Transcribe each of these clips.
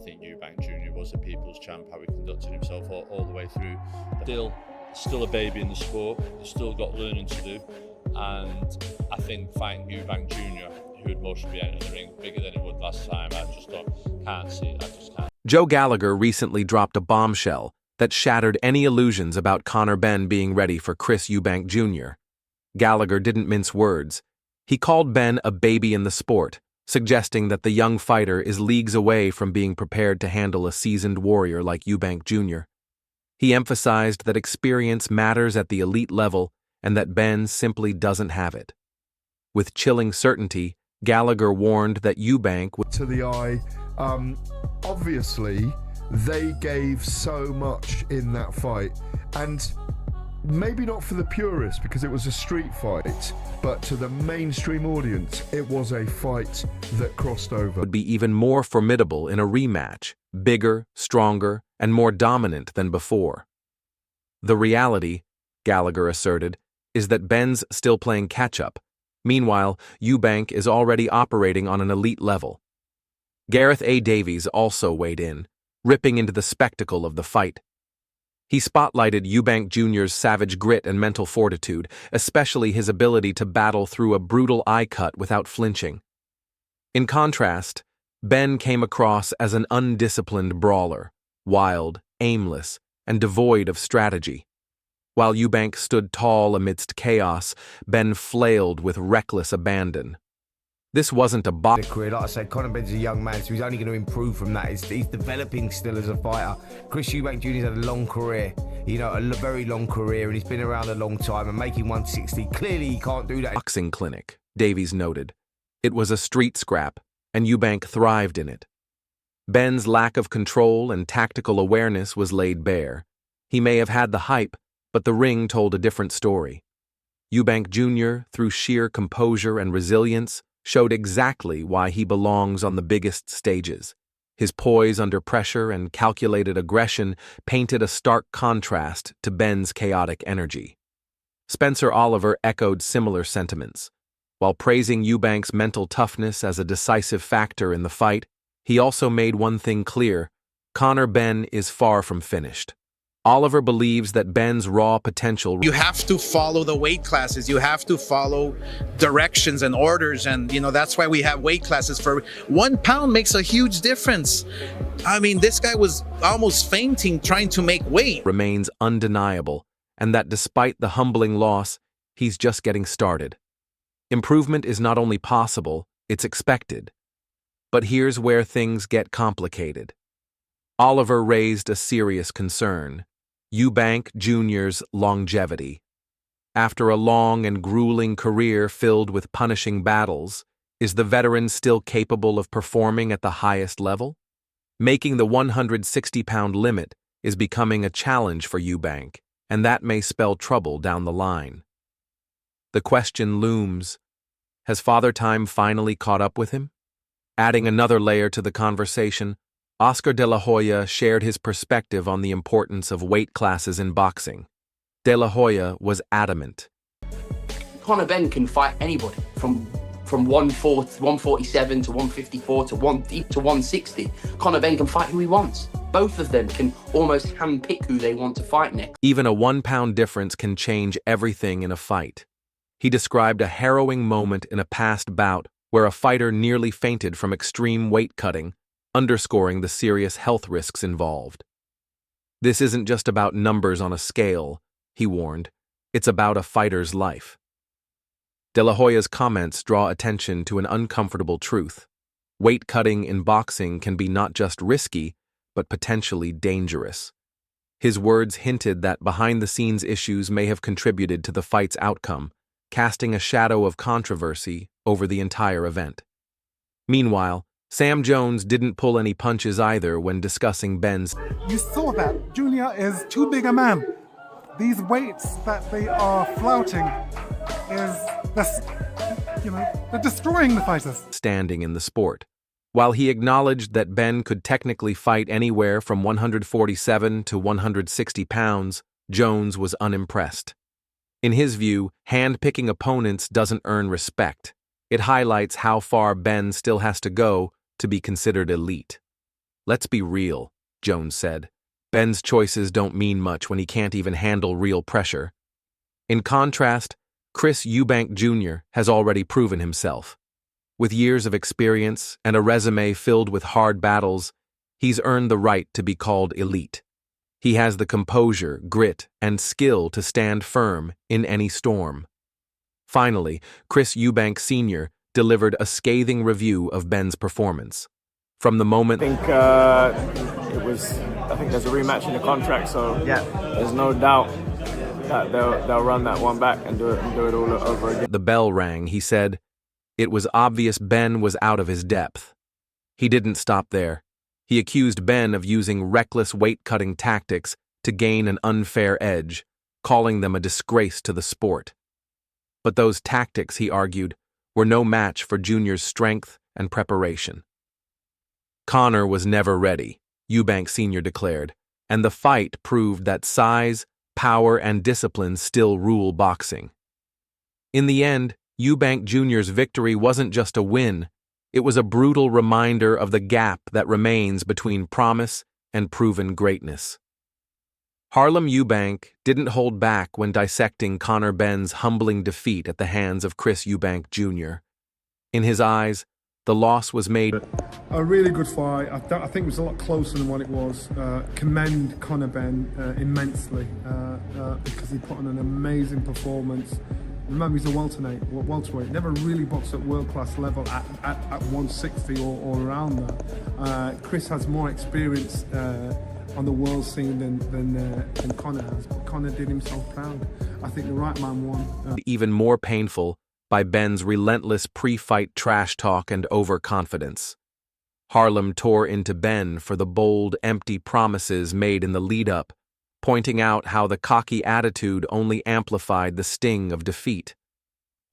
think Eubank Jr was a people's champ, how he conducted himself all the way through. Still a baby in the sport, he's still got learning to do, and I think fighting Eubank Jr, who would most be entering the ring bigger than he would last time, I just can't see it, I just can't. Joe Gallagher recently dropped a bombshell that shattered any illusions about Conor Benn being ready for Chris Eubank Jr. Gallagher didn't mince words. He called Benn a baby in the sport, suggesting that the young fighter is leagues away from being prepared to handle a seasoned warrior like Eubank Jr. He emphasized that experience matters at the elite level and that Benn simply doesn't have it. With chilling certainty, Gallagher warned that Eubank would... To the eye, obviously, they gave so much in that fight, and maybe not for the purists because it was a street fight, but to the mainstream audience, it was a fight that crossed over. Would be even more formidable in a rematch, bigger, stronger, and more dominant than before. The reality, Gallagher asserted, is that Benn's still playing catch-up. Meanwhile, Eubank is already operating on an elite level. Gareth A. Davies also weighed in, ripping into the spectacle of the fight. He spotlighted Eubank Jr.'s savage grit and mental fortitude, especially his ability to battle through a brutal eye cut without flinching. In contrast, Benn came across as an undisciplined brawler, wild, aimless, and devoid of strategy. While Eubank stood tall amidst chaos, Benn flailed with reckless abandon. This wasn't a career. Like I said, Conor Benn's a young man, so he's only going to improve from that. He's developing still as a fighter. Chris Eubank Jr.'s had a long career, a very long career, and he's been around a long time, and making 160, clearly he can't do that. Boxing clinic, Davies noted. It was a street scrap, and Eubank thrived in it. Benn's lack of control and tactical awareness was laid bare. He may have had the hype, but the ring told a different story. Eubank Jr., through sheer composure and resilience, showed exactly why he belongs on the biggest stages. His poise under pressure and calculated aggression painted a stark contrast to Benn's chaotic energy. Spencer Oliver echoed similar sentiments. While praising Eubank's mental toughness as a decisive factor in the fight, he also made one thing clear: Conor Benn is far from finished. Oliver believes that Benn's raw potential... You have to follow the weight classes. You have to follow directions and orders. And, that's why we have weight classes. For 1 pound makes a huge difference. I mean, this guy was almost fainting trying to make weight. Remains undeniable, and that despite the humbling loss, he's just getting started. Improvement is not only possible, it's expected. But here's where things get complicated. Oliver raised a serious concern: Eubank Jr.'s longevity. After a long and grueling career filled with punishing battles, is the veteran still capable of performing at the highest level? Making the 160-pound limit is becoming a challenge for Eubank, and that may spell trouble down the line. The question looms: has Father Time finally caught up with him? Adding another layer to the conversation, Oscar De La Hoya shared his perspective on the importance of weight classes in boxing. De La Hoya was adamant. Conor Benn can fight anybody from 147 to 154 to 160. Conor Benn can fight who he wants. Both of them can almost handpick who they want to fight next. Even a 1 pound difference can change everything in a fight. He described a harrowing moment in a past bout where a fighter nearly fainted from extreme weight cutting, underscoring the serious health risks involved. This isn't just about numbers on a scale, he warned. It's about a fighter's life. De La Hoya's comments draw attention to an uncomfortable truth. Weight cutting in boxing can be not just risky, but potentially dangerous. His words hinted that behind-the-scenes issues may have contributed to the fight's outcome, casting a shadow of controversy over the entire event. Meanwhile, Sam Jones didn't pull any punches either when discussing Benn's... You saw that. Junior is too big a man. These weights that they are flouting they're destroying the fighters. ...standing in the sport. While he acknowledged that Benn could technically fight anywhere from 147 to 160 pounds, Jones was unimpressed. In his view, hand-picking opponents doesn't earn respect. It highlights how far Benn still has to go to be considered elite. Let's be real, Jones said. Ben's choices don't mean much when he can't even handle real pressure. In contrast, Chris Eubank Jr. has already proven himself. With years of experience and a resume filled with hard battles, he's earned the right to be called elite. He has the composure, grit, and skill to stand firm in any storm. Finally, Chris Eubank Sr. delivered a scathing review of Ben's performance. From the moment I think there's a rematch in the contract, so there's no doubt that they'll run that one back and do it all over again. the bell rang, he said, it was obvious Ben was out of his depth. He didn't stop there. He accused Ben of using reckless weight-cutting tactics to gain an unfair edge, calling them a disgrace to the sport. But those tactics, he argued, were no match for Junior's strength and preparation. Conor was never ready, Eubank Sr. declared, and the fight proved that size, power, and discipline still rule boxing. In the end, Eubank Jr.'s victory wasn't just a win, it was a brutal reminder of the gap that remains between promise and proven greatness. Harlem Eubank didn't hold back when dissecting Conor Benn's humbling defeat at the hands of Chris Eubank Jr. In his eyes, the loss was made. A really good fight. I think it was a lot closer than what it was. Commend Conor Benn immensely because he put on an amazing performance. Remember, he's a welterweight. Never really boxed at world-class level at 160 or around there. Chris has more experience on the world scene than Conor has. But Conor did himself proud. I think the right man won. Even more painful by Ben's relentless pre-fight trash talk and overconfidence. Harlem tore into Ben for the bold, empty promises made in the lead-up, pointing out how the cocky attitude only amplified the sting of defeat.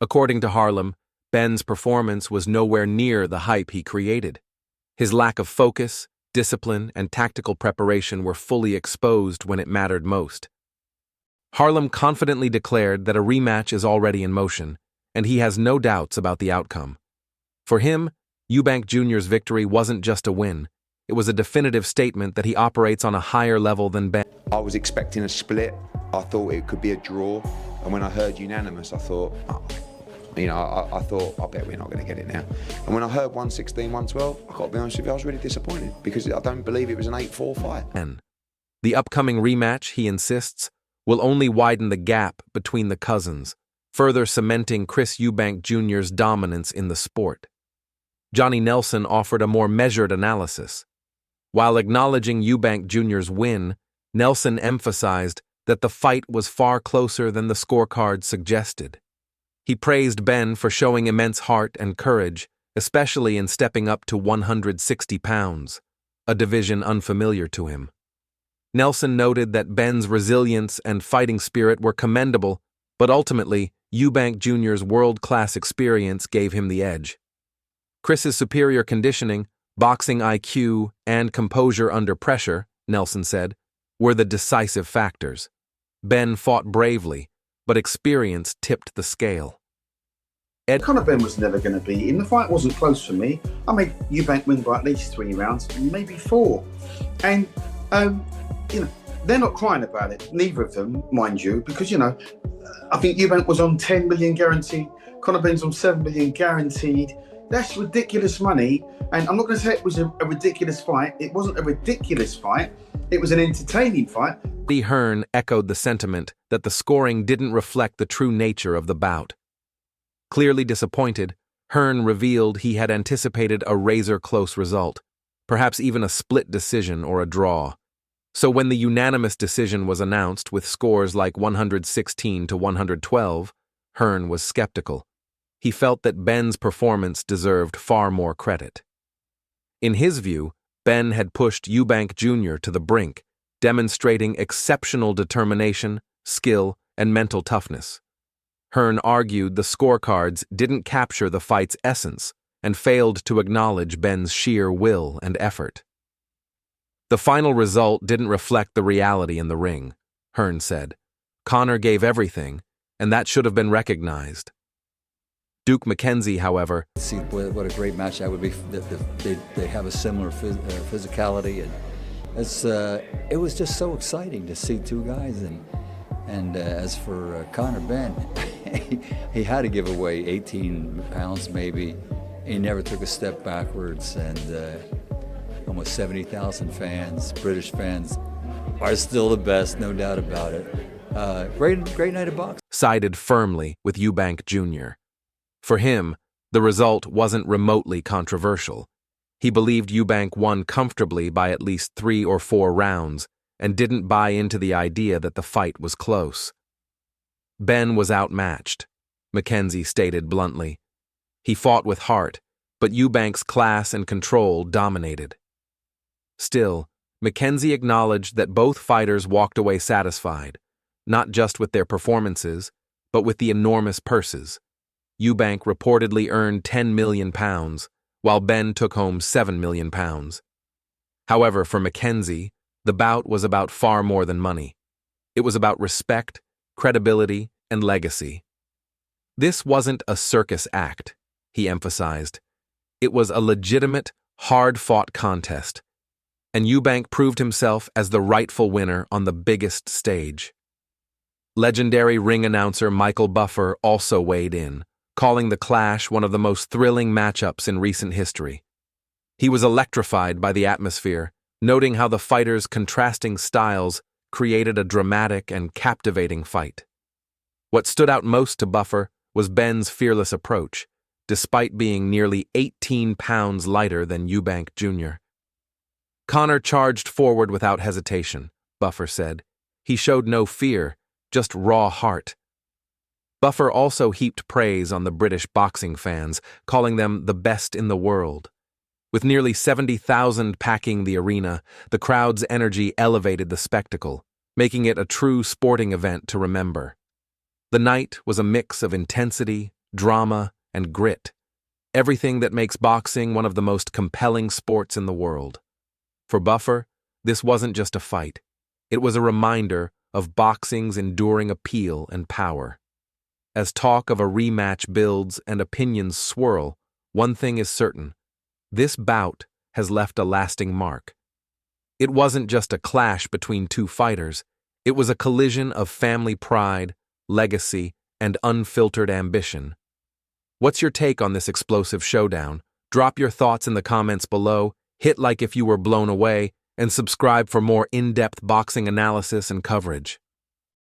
According to Harlem, Ben's performance was nowhere near the hype he created. His lack of focus, discipline, and tactical preparation were fully exposed when it mattered most. Harlem confidently declared that a rematch is already in motion, and he has no doubts about the outcome. For him, Eubank Jr.'s victory wasn't just a win. It was a definitive statement that he operates on a higher level than Ben. I was expecting a split. I thought it could be a draw. And when I heard unanimous, I thought, I thought, I bet we're not going to get it now. And when I heard 116, 112, I've got to be honest with you, I was really disappointed because I don't believe it was an 8-4 fight. The upcoming rematch, he insists, will only widen the gap between the cousins, further cementing Chris Eubank Jr.'s dominance in the sport. Johnny Nelson offered a more measured analysis. While acknowledging Eubank Jr.'s win, Nelson emphasized that the fight was far closer than the scorecard suggested. He praised Ben for showing immense heart and courage, especially in stepping up to 160 pounds, a division unfamiliar to him. Nelson noted that Ben's resilience and fighting spirit were commendable, but ultimately, Eubank Jr.'s world-class experience gave him the edge. Chris's superior conditioning, boxing IQ, and composure under pressure, Nelson said, were the decisive factors. Ben fought bravely, but experience tipped the scale. Conor Benn was never going to beat him. The fight wasn't close for me. I made Eubank win by at least 3 rounds, maybe 4. And, they're not crying about it, neither of them, mind you, because, I think Eubank was on 10 million guaranteed, Conor Benn's on 7 million guaranteed. That's ridiculous money, and I'm not going to say it was a ridiculous fight. It wasn't a ridiculous fight. It was an entertaining fight. Hearn echoed the sentiment that the scoring didn't reflect the true nature of the bout. Clearly disappointed, Hearn revealed he had anticipated a razor-close result, perhaps even a split decision or a draw. So when the unanimous decision was announced with scores like 116 to 112, Hearn was skeptical. He felt that Ben's performance deserved far more credit. In his view, Ben had pushed Eubank Jr. to the brink, demonstrating exceptional determination, skill, and mental toughness. Hearn argued the scorecards didn't capture the fight's essence and failed to acknowledge Ben's sheer will and effort. The final result didn't reflect the reality in the ring, Hearn said. Conor gave everything, and that should have been recognized. Duke McKenzie, however, See what a great match that would be. They have a similar physicality, and it was just so exciting to see two guys. And as for Conor Benn, he had to give away 18 pounds maybe. He never took a step backwards, and almost 70,000 fans, British fans, are still the best, no doubt about it. Great night of boxing. sided firmly with Eubank Jr. For him, the result wasn't remotely controversial. He believed Eubank won comfortably by at least 3 or 4 rounds and didn't buy into the idea that the fight was close. Benn was outmatched, McKenzie stated bluntly. He fought with heart, but Eubank's class and control dominated. Still, McKenzie acknowledged that both fighters walked away satisfied, not just with their performances, but with the enormous purses. Eubank reportedly earned £10 million, while Benn took home £7 million. However, for McKenzie, the bout was about far more than money. It was about respect, credibility, and legacy. This wasn't a circus act, he emphasized. It was a legitimate, hard-fought contest, and Eubank proved himself as the rightful winner on the biggest stage. Legendary ring announcer Michael Buffer also weighed in, calling the clash one of the most thrilling matchups in recent history. He was electrified by the atmosphere, noting how the fighters' contrasting styles created a dramatic and captivating fight. What stood out most to Buffer was Benn's fearless approach, despite being nearly 18 pounds lighter than Eubank Jr. Conor charged forward without hesitation, Buffer said. He showed no fear, just raw heart. Buffer also heaped praise on the British boxing fans, calling them the best in the world. With nearly 70,000 packing the arena, the crowd's energy elevated the spectacle, making it a true sporting event to remember. The night was a mix of intensity, drama, and grit, everything that makes boxing one of the most compelling sports in the world. For Buffer, this wasn't just a fight. It was a reminder of boxing's enduring appeal and power. As talk of a rematch builds and opinions swirl, one thing is certain. This bout has left a lasting mark. It wasn't just a clash between two fighters. It was a collision of family pride, legacy, and unfiltered ambition. What's your take on this explosive showdown? Drop your thoughts in the comments below, hit like if you were blown away, and subscribe for more in-depth boxing analysis and coverage.